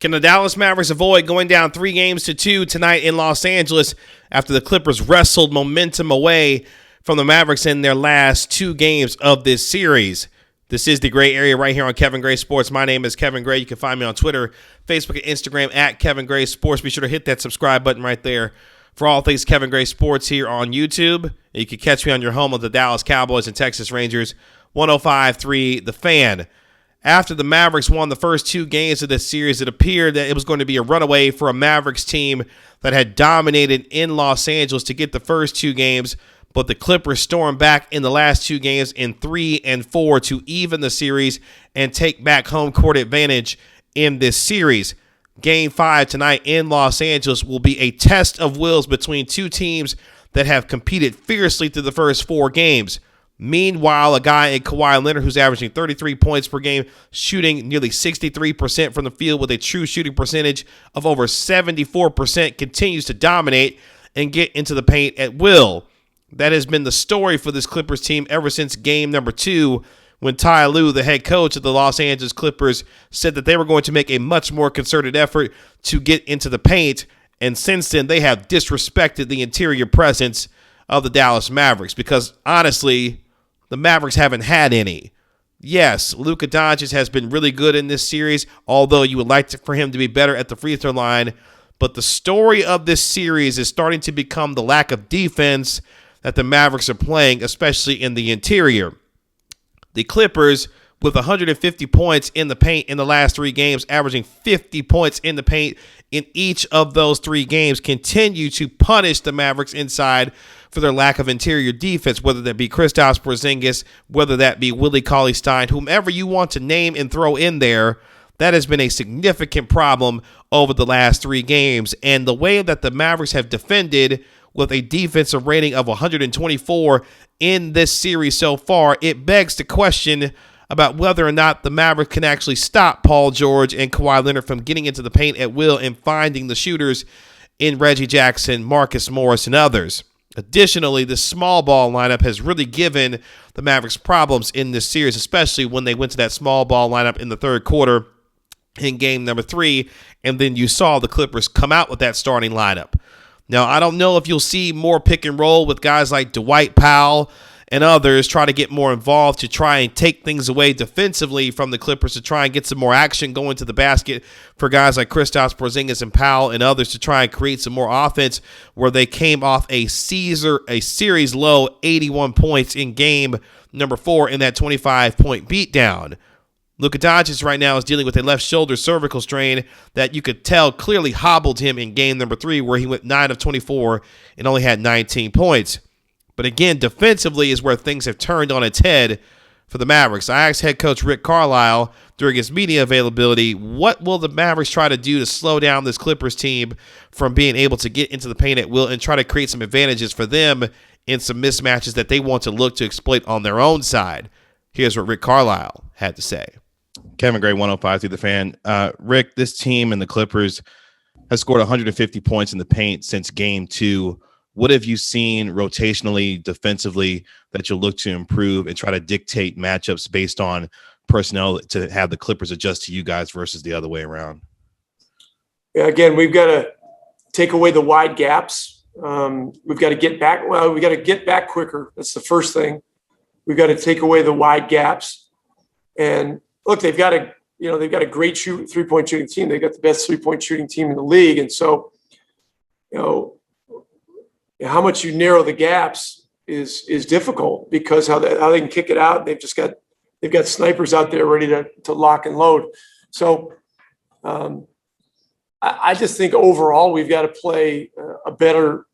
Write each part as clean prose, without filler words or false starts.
Can the Dallas Mavericks avoid going down 3-2 tonight in Los Angeles after the Clippers wrestled momentum away from the Mavericks in their last 2 games of this series? This is the Gray Area right here on Kevin Gray Sports. My name is Kevin Gray. You can find me on Twitter, Facebook, and Instagram at Kevin Gray Sports. Be sure to hit that subscribe button right there for all things Kevin Gray Sports here on YouTube. And you can catch me on your home of the Dallas Cowboys and Texas Rangers, 105.3 The Fan. After the Mavericks won the first 2 games of this series, it appeared that it was going to be a runaway for a Mavericks team that had dominated in Los Angeles to get the first 2 games, but the Clippers stormed back in the last 2 games in 3 and 4 to even the series and take back home court advantage in this series. Game 5 tonight in Los Angeles will be a test of wills between 2 teams that have competed fiercely through the first 4 games. Meanwhile, a guy in Kawhi Leonard who's averaging 33 points per game, shooting nearly 63% from the field with a true shooting percentage of over 74%, continues to dominate and get into the paint at will. That has been the story for this Clippers team ever since game number 2, when Ty Lue, the head coach of the Los Angeles Clippers, said that they were going to make a much more concerted effort to get into the paint. And since then, they have disrespected the interior presence of the Dallas Mavericks because, honestly, the Mavericks haven't had any. Yes, Luka Doncic has been really good in this series, although you would like for him to be better at the free throw line. But the story of this series is starting to become the lack of defense that the Mavericks are playing, especially in the interior. The Clippers, with 150 points in the paint in the last 3 games, averaging 50 points in the paint in each of those 3 games, continue to punish the Mavericks inside for their lack of interior defense, whether that be Kristaps Porzingis, whether that be Willie Cauley-Stein, whomever you want to name and throw in there. That has been a significant problem over the last 3 games. And the way that the Mavericks have defended with a defensive rating of 124 in this series so far, it begs the question about whether or not the Mavericks can actually stop Paul George and Kawhi Leonard from getting into the paint at will and finding the shooters in Reggie Jackson, Marcus Morris, and others. Additionally, the small ball lineup has really given the Mavericks problems in this series, especially when they went to that small ball lineup in the third quarter in game number 3, and then you saw the Clippers come out with that starting lineup. Now, I don't know if you'll see more pick and roll with guys like Dwight Powell and others try to get more involved to try and take things away defensively from the Clippers to try and get some more action going to the basket for guys like Kristaps Porzingis and Powell and others to try and create some more offense, where they came off a series low 81 points in game number 4 in that 25-point beatdown. Luka Doncic right now is dealing with a left shoulder cervical strain that you could tell clearly hobbled him in game number 3, where he went 9 of 24 and only had 19 points. But again, defensively is where things have turned on its head for the Mavericks. I asked head coach Rick Carlisle during his media availability, what will the Mavericks try to do to slow down this Clippers team from being able to get into the paint at will and try to create some advantages for them in some mismatches that they want to look to exploit on their own side. Here's what Rick Carlisle had to say. Kevin Gray, 105 through the Fan. Rick, this team and the Clippers has scored 150 points in the paint since game 2. What have you seen rotationally, defensively, that you'll look to improve and try to dictate matchups based on personnel to have the Clippers adjust to you guys versus the other way around? Yeah, again, we've got to take away the wide gaps. We've got to get back. Well, we got to get back quicker. That's the first thing. We've got to take away the wide gaps. And look, they've got a great 3-point shooting team. They've got the best 3-point shooting team in the league. And so, how much you narrow the gaps is difficult because how they can kick it out. They've got snipers out there ready to lock and load. So I just think overall we've got to play a better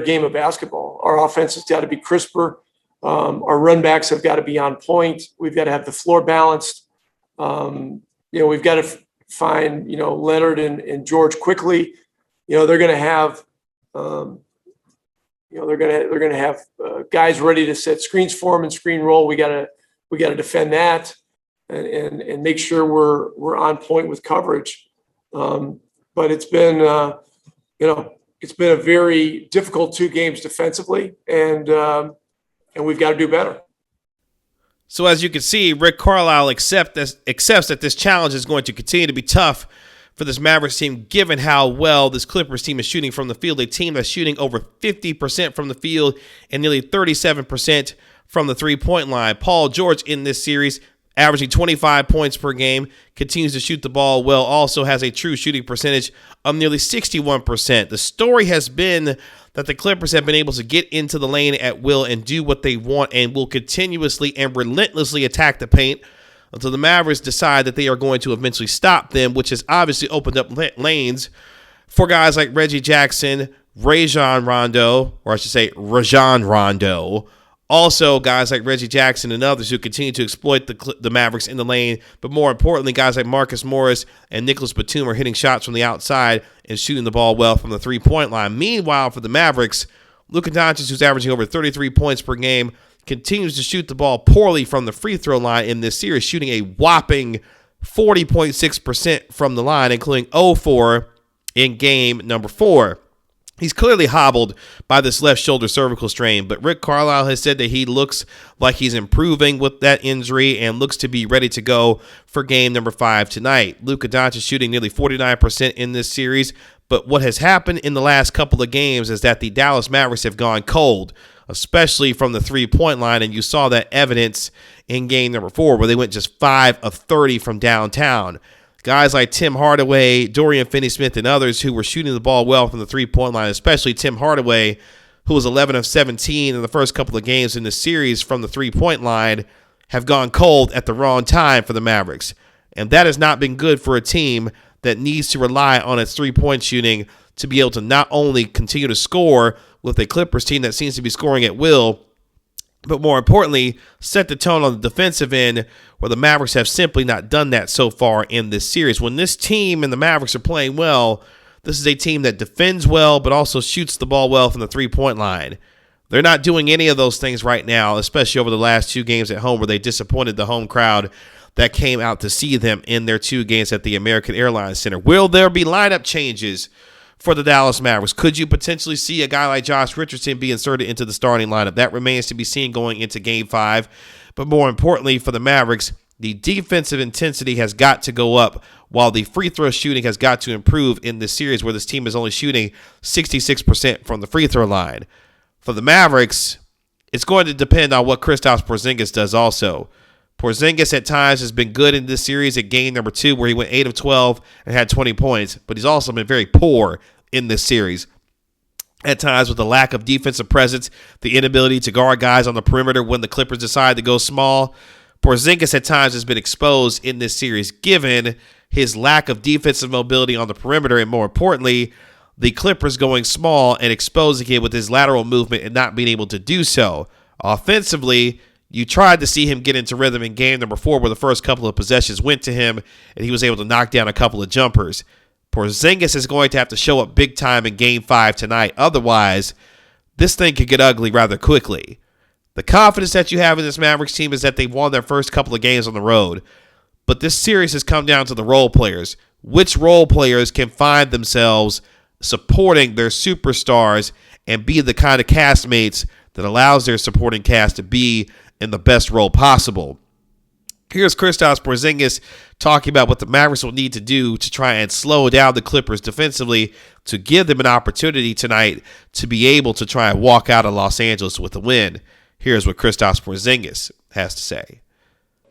game of basketball. Our offense has got to be crisper. Our run backs have got to be on point. We've got to have the floor balanced. We've got to find Leonard and George quickly. They're going to have. They're going to have guys ready to set screens for them and screen roll. We got to defend that and make sure we're on point with coverage. But it's been it's been a very difficult 2 games defensively, and we've got to do better. So as you can see, Rick Carlisle accepts that this challenge is going to continue to be tough for this Mavericks team, given how well this Clippers team is shooting from the field, a team that's shooting over 50% from the field and nearly 37% from the three-point line. Paul George in this series, averaging 25 points per game, continues to shoot the ball well, also has a true shooting percentage of nearly 61%. The story has been that the Clippers have been able to get into the lane at will and do what they want and will continuously and relentlessly attack the paint until the Mavericks decide that they are going to eventually stop them, which has obviously opened up lanes for guys like Reggie Jackson, Rajon Rondo, also guys like Reggie Jackson and others who continue to exploit the Mavericks in the lane, but more importantly, guys like Marcus Morris and Nicholas Batum are hitting shots from the outside and shooting the ball well from the three-point line. Meanwhile, for the Mavericks, Luka Doncic, who's averaging over 33 points per game, continues to shoot the ball poorly from the free throw line in this series, shooting a whopping 40.6% from the line, including 0-4 in game number 4. He's clearly hobbled by this left shoulder cervical strain, but Rick Carlisle has said that he looks like he's improving with that injury and looks to be ready to go for game number 5 tonight. Luka Doncic shooting nearly 49% in this series, but what has happened in the last couple of games is that the Dallas Mavericks have gone cold, especially from the three-point line, and you saw that evidence in game number 4 where they went just 5 of 30 from downtown. Guys like Tim Hardaway, Dorian Finney-Smith, and others who were shooting the ball well from the three-point line, especially Tim Hardaway, who was 11 of 17 in the first couple of games in the series from the three-point line, have gone cold at the wrong time for the Mavericks. And that has not been good for a team that needs to rely on its three-point shooting to be able to not only continue to score with a Clippers team that seems to be scoring at will, but more importantly, set the tone on the defensive end where the Mavericks have simply not done that so far in this series. When this team and the Mavericks are playing well, this is a team that defends well but also shoots the ball well from the three-point line. They're not doing any of those things right now, especially over the last 2 games at home where they disappointed the home crowd that came out to see them in their 2 games at the American Airlines Center. Will there be lineup changes for the Dallas Mavericks? Could you potentially see a guy like Josh Richardson be inserted into the starting lineup? That remains to be seen going into Game 5. But more importantly for the Mavericks, the defensive intensity has got to go up while the free throw shooting has got to improve in this series where this team is only shooting 66% from the free throw line. For the Mavericks, it's going to depend on what Kristaps Porzingis does also. Porzingis at times has been good in this series at game number 2 where he went 8 of 12 and had 20 points, but he's also been very poor in this series. At times with the lack of defensive presence, the inability to guard guys on the perimeter when the Clippers decide to go small, Porzingis at times has been exposed in this series given his lack of defensive mobility on the perimeter and more importantly, the Clippers going small and exposing him with his lateral movement and not being able to do so. Offensively, you tried to see him get into rhythm in game number 4 where the first couple of possessions went to him and he was able to knock down a couple of jumpers. Porzingis is going to have to show up big time in Game 5 tonight. Otherwise, this thing could get ugly rather quickly. The confidence that you have in this Mavericks team is that they've won their first couple of games on the road. But this series has come down to the role players. Which role players can find themselves supporting their superstars and be the kind of castmates that allows their supporting cast to be in the best role possible? Here's Kristaps Porzingis talking about what the Mavericks will need to do to try and slow down the Clippers defensively to give them an opportunity tonight to be able to try and walk out of Los Angeles with a win. Here's what Kristaps Porzingis has to say.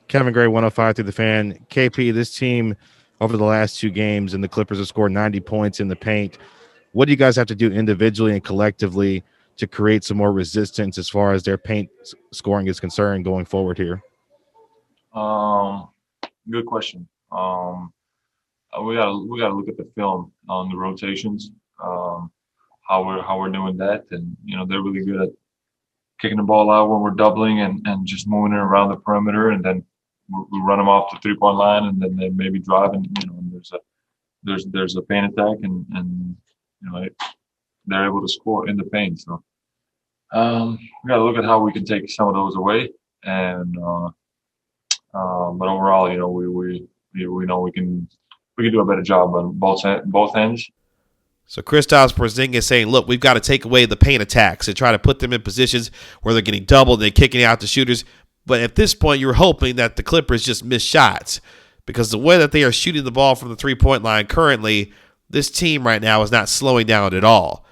Kevin Gray, 105 through the fan. KP, this team over the last 2 games, and the Clippers have scored 90 points in the paint. What do you guys have to do individually and collectively to create some more resistance as far as their paint scoring is concerned going forward here? Good question. We gotta look at the film on the rotations, how we're doing that, and they're really good at kicking the ball out when we're doubling and just moving it around the perimeter, and then we run them off the 3-point line, and then they maybe drive, and there's a paint attack, and they're able to score in the paint. So we gotta look at how we can take some of those away, and but overall, we know we can do a better job on both ends. So Kristaps Porzingis saying, look, we've got to take away the paint attacks and try to put them in positions where they're getting doubled and they're kicking out the shooters. But at this point, you're hoping that the Clippers just miss shots. because the way that they are shooting the ball from the three-point line currently, this team right now is not slowing down at all.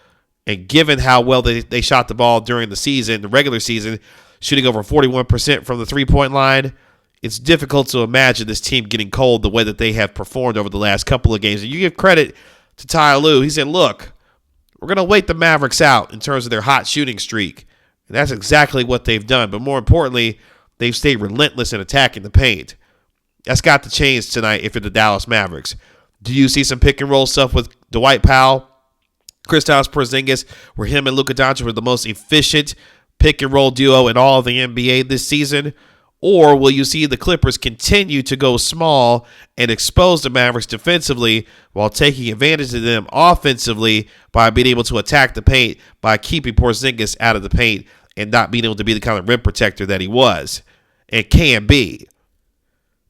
And given how well they shot the ball during the season, the regular season, shooting over 41% from the three-point line, it's difficult to imagine this team getting cold the way that they have performed over the last couple of games. And you give credit to Ty Lue. He said, look, we're going to wait the Mavericks out in terms of their hot shooting streak. And that's exactly what they've done. But more importantly, they've stayed relentless in attacking the paint. That's got to change tonight if you're the Dallas Mavericks. Do you see some pick and roll stuff with Dwight Powell, Kristaps Porzingis, where him and Luka Doncic were the most efficient pick and roll duo in all of the NBA this season? Or will you see the Clippers continue to go small and expose the Mavericks defensively while taking advantage of them offensively by being able to attack the paint by keeping Porzingis out of the paint and not being able to be the kind of rim protector that he was and can be?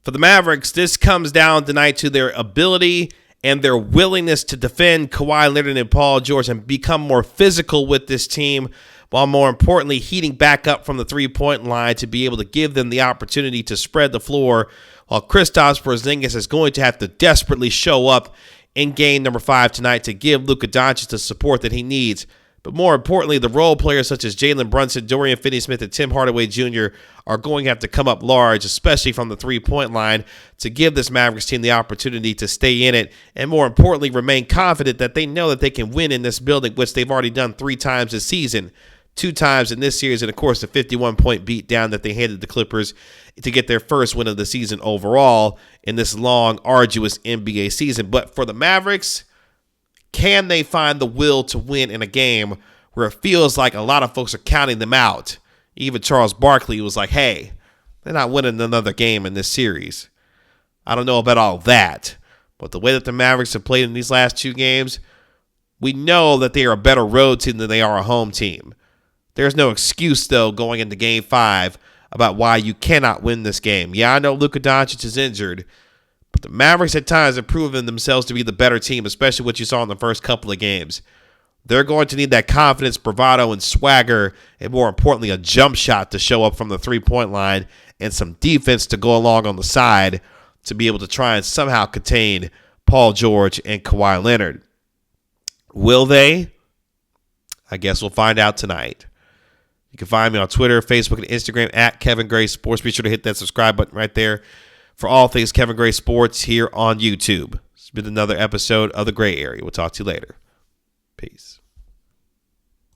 For the Mavericks, this comes down tonight to their ability and their willingness to defend Kawhi Leonard and Paul George and become more physical with this team, while more importantly heating back up from the three-point line to be able to give them the opportunity to spread the floor, while Kristaps Porzingis is going to have to desperately show up in game number 5 tonight to give Luka Doncic the support that he needs. But more importantly, the role players such as Jalen Brunson, Dorian Finney-Smith, and Tim Hardaway Jr. are going to have to come up large, especially from the three-point line, to give this Mavericks team the opportunity to stay in it and, more importantly, remain confident that they know that they can win in this building, which they've already done 3 times this season. 2 times in this series, and of course the 51-point beat down that they handed the Clippers to get their first win of the season overall in this long, arduous NBA season. But for the Mavericks, can they find the will to win in a game where it feels like a lot of folks are counting them out? Even Charles Barkley was like, hey, they're not winning another game in this series. I don't know about all that, but the way that the Mavericks have played in these last 2 games, we know that they are a better road team than they are a home team. There's no excuse, though, going into Game 5 about why you cannot win this game. Yeah, I know Luka Doncic is injured, but the Mavericks at times have proven themselves to be the better team, especially what you saw in the first couple of games. They're going to need that confidence, bravado, and swagger, and more importantly, a jump shot to show up from the three-point line and some defense to go along on the side to be able to try and somehow contain Paul George and Kawhi Leonard. Will they? I guess we'll find out tonight. You can find me on Twitter, Facebook, and Instagram at Kevin Gray Sports. Be sure to hit that subscribe button right there for all things Kevin Gray Sports here on YouTube. It's been another episode of The Gray Area. We'll talk to you later. Peace.